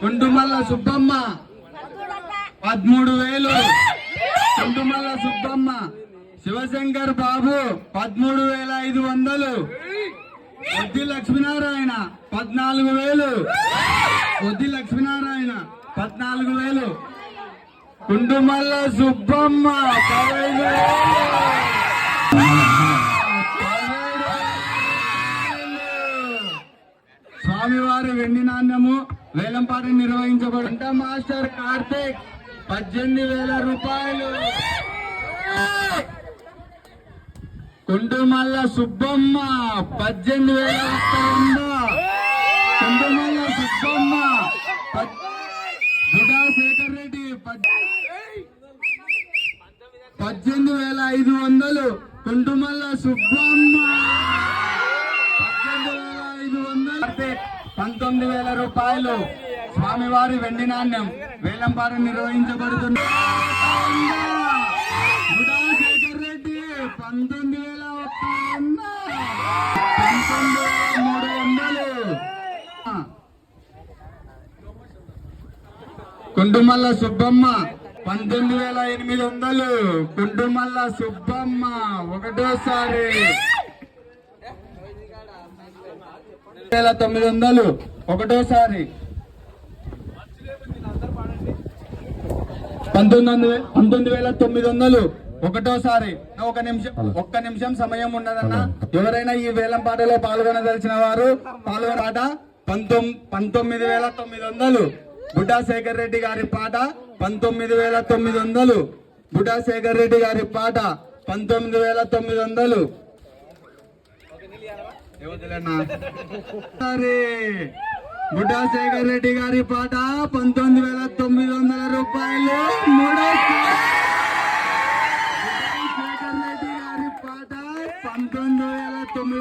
కుండుమల్ల సుబ్బమ్మ 13,000. కుండుమల్ల సుబ్బమ్మ. శివశంకర్ బాబు 13,500. కొద్ది లక్ష్మీనారాయణ 14,000. కొద్ది లక్ష్మీనారాయణ 14,000. కుండుమల్ల సుబ్బమ్మ 15,000. స్వామివారి వెండి నాణ్యము వేలంపాట నిర్వహించబడి మాస్టర్ కార్తీక్ 18,000 రూపాయలు. కుండుమల్ల సుబ్బమ్మ 18,000. కుండుమల్ల సుబ్బమ్మ. బుడా శేఖర్ రెడ్డి 18,500. కుండుమల్ల సుబ్బమ్మ 18,500. 19,000 రూపాయలు. స్వామివారి వెండి నాణ్యం వేలంపాట నిర్వహించబడుతుంది. బుడా శేఖర్ రెడ్డి 19,300. కుండుమల్ల సుబ్బమ్మ 19,800. కుండుమల్ల సుబ్బమ్మ ఒకటోసారి 9,000. ఒకటోసారి 19,900. ఒకటోసారి. ఒక్క నిమిషం సమయం ఉన్నదన్న. ఎవరైనా ఈ వేలం పాటలో పాల్గొనదలిచిన వారు పాల్గొన. 19,900. బుడ్డా శేఖర్ రెడ్డి గారి పాట 19,900. బుడ్డా శేఖర్ రెడ్డి గారి పాట 19,900. బుడ్డా శేఖర్ రెడ్డి గారి పాట 19,900 రూపాయలు. శేఖర్ రెడ్డి గారి పాట 19,900.